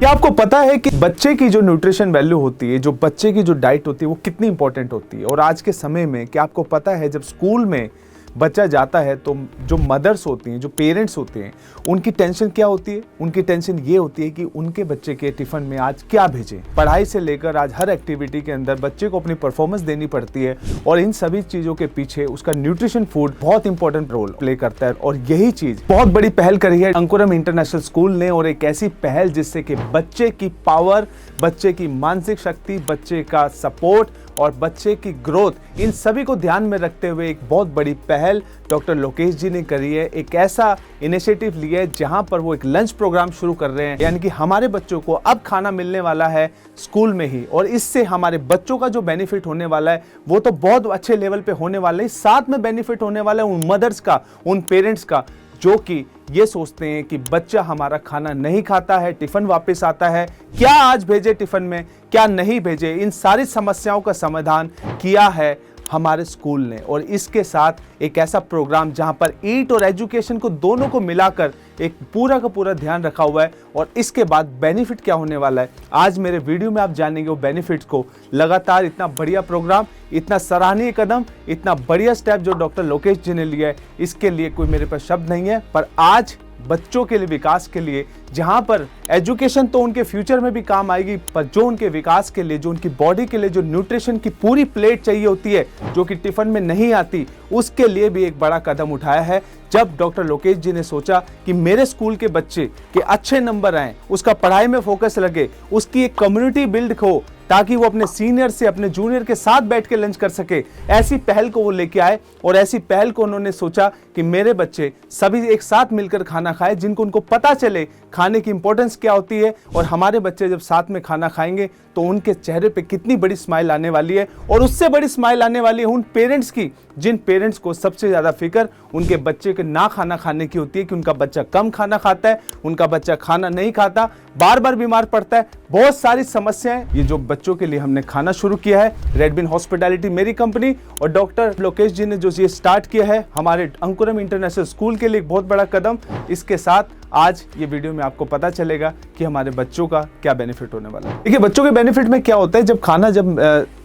क्या आपको पता है कि बच्चे की जो न्यूट्रिशन वैल्यू होती है, जो बच्चे की जो डाइट होती है, वो कितनी इंपॉर्टेंट होती है। और आज के समय में क्या आपको पता है, जब स्कूल में बच्चा जाता है तो जो मदर्स होती हैं, जो पेरेंट्स होते हैं, उनकी टेंशन क्या होती है? उनकी टेंशन ये होती है कि उनके बच्चे के टिफिन में आज क्या भेजें। पढ़ाई से लेकर आज हर एक्टिविटी के अंदर बच्चे को अपनी परफॉर्मेंस देनी पड़ती है और इन सभी चीज़ों के पीछे उसका न्यूट्रिशन फूड बहुत इंपॉर्टेंट रोल प्ले करता है। और यही चीज़ बहुत बड़ी पहल करी है अंकुरम इंटरनेशनल स्कूल ने, और एक ऐसी पहल जिससे कि बच्चे की पावर, बच्चे की मानसिक शक्ति, बच्चे का सपोर्ट और बच्चे की ग्रोथ, इन सभी को ध्यान में रखते हुए एक बहुत बड़ी पहल डॉक्टर लोकेश जी ने करी है। एक ऐसा इनिशिएटिव लिया है जहां पर वो एक लंच प्रोग्राम शुरू कर रहे हैं, यानी कि हमारे बच्चों को अब खाना मिलने वाला है स्कूल में ही। और इससे हमारे बच्चों का जो बेनिफिट होने वाला है वो तो बहुत अच्छे लेवल पे होने वाला है, साथ में बेनिफिट होने वाला है उन मदर्स का, उन पेरेंट्स का जो कि ये सोचते हैं कि बच्चा हमारा खाना नहीं खाता है, टिफिन वापस आता है, क्या आज भेजे टिफिन में, क्या नहीं भेजे। इन सारी समस्याओं का समाधान किया है हमारे स्कूल ने। और इसके साथ एक ऐसा प्रोग्राम जहां पर ईट और एजुकेशन को दोनों को मिलाकर एक पूरा का पूरा ध्यान रखा हुआ है। और इसके बाद बेनिफिट क्या होने वाला है, आज मेरे वीडियो में आप जानेंगे वो बेनिफिट्स को। लगातार इतना बढ़िया प्रोग्राम, इतना सराहनीय कदम, इतना बढ़िया स्टेप जो डॉक्टर लोकेश जी ने लिया है, इसके लिए कोई मेरे पास शब्द नहीं है। पर आज बच्चों के लिए, विकास के लिए, जहां पर एजुकेशन तो उनके फ्यूचर में भी काम आएगी, पर जो उनके विकास के लिए, जो उनकी बॉडी के लिए जो न्यूट्रिशन की पूरी प्लेट चाहिए होती है, जो कि टिफिन में नहीं आती, उसके लिए भी एक बड़ा कदम उठाया है। जब डॉक्टर लोकेश जी ने सोचा कि मेरे स्कूल के बच्चे के अच्छे नंबर आए, उसका पढ़ाई में फोकस लगे, उसकी एक कम्युनिटी बिल्ड हो, ताकि वो अपने सीनियर से, अपने जूनियर के साथ बैठ के लंच कर सके, ऐसी पहल को वो लेके आए। और ऐसी पहल को उन्होंने सोचा कि मेरे बच्चे सभी एक साथ मिलकर खाना खाएं, जिनको उनको पता चले खाने की इंपॉर्टेंस क्या होती है। और हमारे बच्चे जब साथ में खाना खाएंगे तो उनके चेहरे पे कितनी बड़ी स्माइल आने वाली है। और उससे बड़ी स्माइल आने वाली है उन पेरेंट्स की, जिन पेरेंट्स को सबसे ज़्यादा फिक्र उनके बच्चे के ना खाना खाने की होती है, कि उनका बच्चा कम खाना खाता है, उनका बच्चा खाना नहीं खाता, बार बार बीमार पड़ता है, बहुत सारी समस्याएं। ये जो बच्चों के लिए हमने खाना शुरू किया है, रेड बिन हॉस्पिटैलिटी मेरी कंपनी और डॉक्टर लोकेश जी ने जो ये स्टार्ट किया है हमारे अंकुरम इंटरनेशनल स्कूल के लिए, एक बहुत बड़ा कदम। इसके साथ आज ये वीडियो में आपको पता चलेगा कि हमारे बच्चों का क्या बेनिफिट होने वाला है। देखिए, बच्चों के बेनिफिट में क्या होता है, जब खाना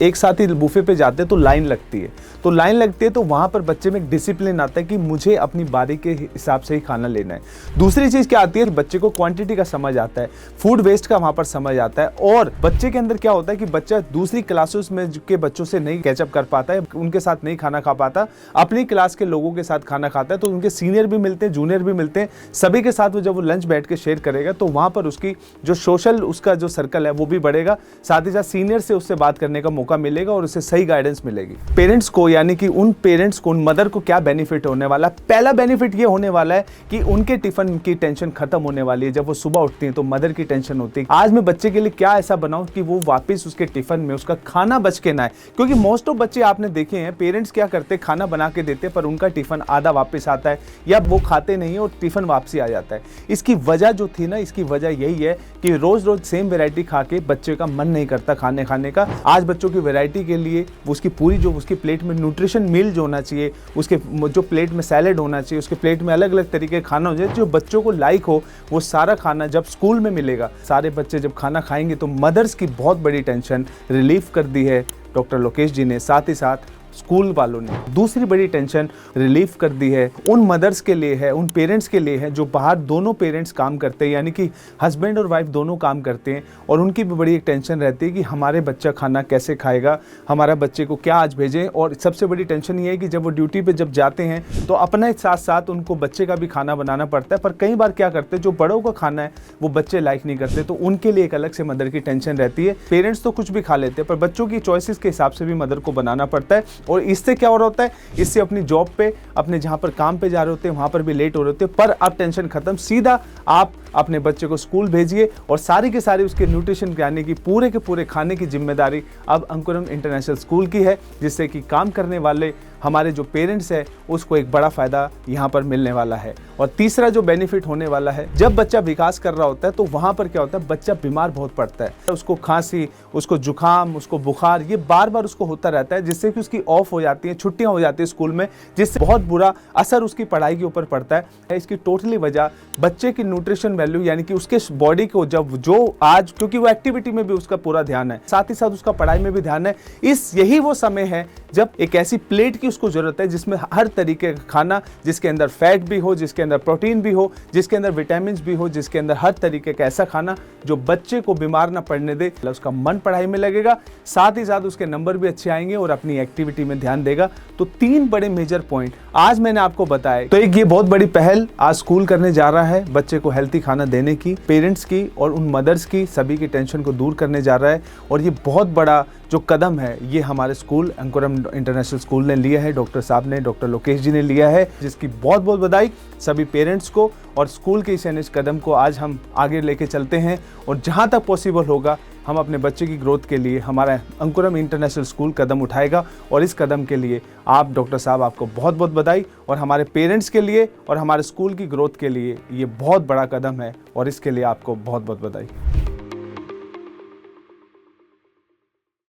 एक साथ ही बुफे पे जाते हैं तो लाइन लगती है, तो वहां पर बच्चे में एक डिसिप्लिन आता है कि मुझे अपनी बारी के हिसाब से ही खाना लेना है। दूसरी चीज क्या आती है, बच्चे को क्वांटिटी का समझ आता है, फूड वेस्ट का वहां पर समझ आता है। और बच्चे के अंदर क्या होता है कि बच्चा दूसरी क्लासेस में के बच्चों से नहीं कैचअप कर पाता है, उनके साथ नहीं खाना खा पाता, अपनी क्लास के लोगों के साथ खाना खाता है। तो उनके सीनियर भी मिलते हैं, जूनियर भी मिलते हैं, सभी के साथ जब वो लंच बैठ के शेयर करेगा तो वहां पर उसकी जो सोशल, उसका जो सर्कल है वो भी बढ़ेगा, साथ ही साथ सीनियर से उससे बात करने का मौका मिलेगा और उसे सही गाइडेंस मिलेगी। पेरेंट्स को, यानी कि उन पेरेंट्स को, उन मदर को क्या बेनिफिट होने वाला? पहला बेनिफिट ये होने वाला है कि उनके टिफिन की टेंशन खत्म होने वाली है। जब वो सुबह उठती हैं तो मदर की टेंशन होती है, आज मैं बच्चे के लिए क्या ऐसा बनाऊं कि वो वापस उसके टिफिन में उसका खाना बच के ना आए। क्योंकि मोस्ट ऑफ बच्चे आपने देखे हैं, पेरेंट्स क्या करते हैं, खाना बना के देते पर उनका टिफिन आधा वापस आता है या वो खाते नहीं और टिफिन वापसी आ जाता है। इसकी वजह जो थी ना, इसकी वजह यही है कि रोज रोज सेम वैरायटी खा के बच्चे का मन नहीं करता खाने का। आज बच्चों की वैरायटी के लिए उसकी पूरी जो उसकी प्लेट में न्यूट्रिशन मील जो होना चाहिए, उसके जो प्लेट में सैलेड होना चाहिए, उसके प्लेट में अलग अलग तरीके का खाना हो जाए जो बच्चों को लाइक हो, वो सारा खाना जब स्कूल में मिलेगा, सारे बच्चे जब खाना खाएंगे तो मदर्स की बहुत बड़ी टेंशन रिलीफ कर दी है डॉक्टर लोकेश जी ने, साथ ही साथ स्कूल वालों ने दूसरी बड़ी टेंशन रिलीफ कर दी है। उन मदर्स के लिए है, उन पेरेंट्स के लिए है जो बाहर दोनों पेरेंट्स काम करते हैं, यानी कि हस्बैंड और वाइफ दोनों काम करते हैं, और उनकी भी बड़ी एक टेंशन रहती है कि हमारे बच्चा खाना कैसे खाएगा, हमारा बच्चे को क्या आज भेजें। और सबसे बड़ी टेंशन ये है कि जब वो ड्यूटी पे जब जाते हैं तो अपने साथ साथ उनको बच्चे का भी खाना बनाना पड़ता है। पर कई बार क्या करते हैं, जो बड़ों का खाना है वो बच्चे लाइक नहीं करते, तो उनके लिए एक अलग से मदर की टेंशन रहती है। पेरेंट्स तो कुछ भी खा लेते हैं, पर बच्चों की चॉइसेस के हिसाब से भी मदर को बनाना पड़ता है। और इससे क्या हो रहा होता है, इससे अपनी जॉब पे, अपने जहां पर काम पे जा रहे होते हैं वहां पर भी लेट हो रहे होते हैं। पर अब टेंशन खत्म, सीधा आप अपने बच्चे को स्कूल भेजिए और सारी के सारी उसके न्यूट्रिशन, यानी कि पूरे के पूरे खाने की जिम्मेदारी अब अंकुरम इंटरनेशनल स्कूल की है, जिससे कि काम करने वाले हमारे जो पेरेंट्स है उसको एक बड़ा फायदा यहाँ पर मिलने वाला है। और तीसरा जो बेनिफिट होने वाला है, जब बच्चा विकास कर रहा होता है तो वहाँ पर क्या होता है, बच्चा बीमार बहुत पड़ता है, उसको खांसी, उसको जुकाम, उसको बुखार, ये बार बार उसको होता रहता है, जिससे कि उसकी ऑफ हो जाती है, छुट्टियाँ हो जाती है स्कूल में, जिससे बहुत बुरा असर उसकी पढ़ाई के ऊपर पड़ता है। इसकी टोटली वजह बच्चे की न्यूट्रिशन वैल्यू, यानी कि उसके बॉडी को जब जो आज, क्योंकि वो एक्टिविटी में भी उसका पूरा ध्यान है, साथ ही साथ उसका पढ़ाई में भी ध्यान है, यही वो समय है जब एक ऐसी प्लेट की उसको जरूरत है जिसमें हर तरीके का खाना, जिसके अंदर फैट भी हो, जिसके अंदर प्रोटीन भी हो, जिसके अंदर विटामिन भी हो, जिसके अंदर हर तरीके का ऐसा खाना जो बच्चे को बीमार ना पड़ने दे। उसका मन पढ़ाई में लगेगा, साथ ही साथ उसके नंबर भी अच्छे आएंगे और अपनी एक्टिविटी में ध्यान देगा। तो 3 बड़े मेजर पॉइंट आज मैंने आपको बताए। तो एक ये बहुत बड़ी पहल आज स्कूल करने जा रहा है बच्चे को हेल्थी खाना देने की, पेरेंट्स की और उन मदर्स की, सभी की टेंशन को दूर करने जा रहा है। और ये बहुत बड़ा जो कदम है ये हमारे स्कूल अंकुरम इंटरनेशनल स्कूल ने लिया है, डॉक्टर साहब ने, डॉक्टर लोकेश जी ने लिया है, जिसकी बहुत बहुत बधाई सभी पेरेंट्स को। और स्कूल के इस कदम को आज हम आगे लेके चलते हैं और जहां तक पॉसिबल होगा हम अपने बच्चे की ग्रोथ के लिए हमारा अंकुरम इंटरनेशनल स्कूल कदम उठाएगा। और इस कदम के लिए आप डॉक्टर साहब, आपको बहुत बहुत बधाई। और हमारे पेरेंट्स के लिए और हमारे स्कूल की ग्रोथ के लिए ये बहुत बड़ा कदम है और इसके लिए आपको बहुत बहुत बधाई।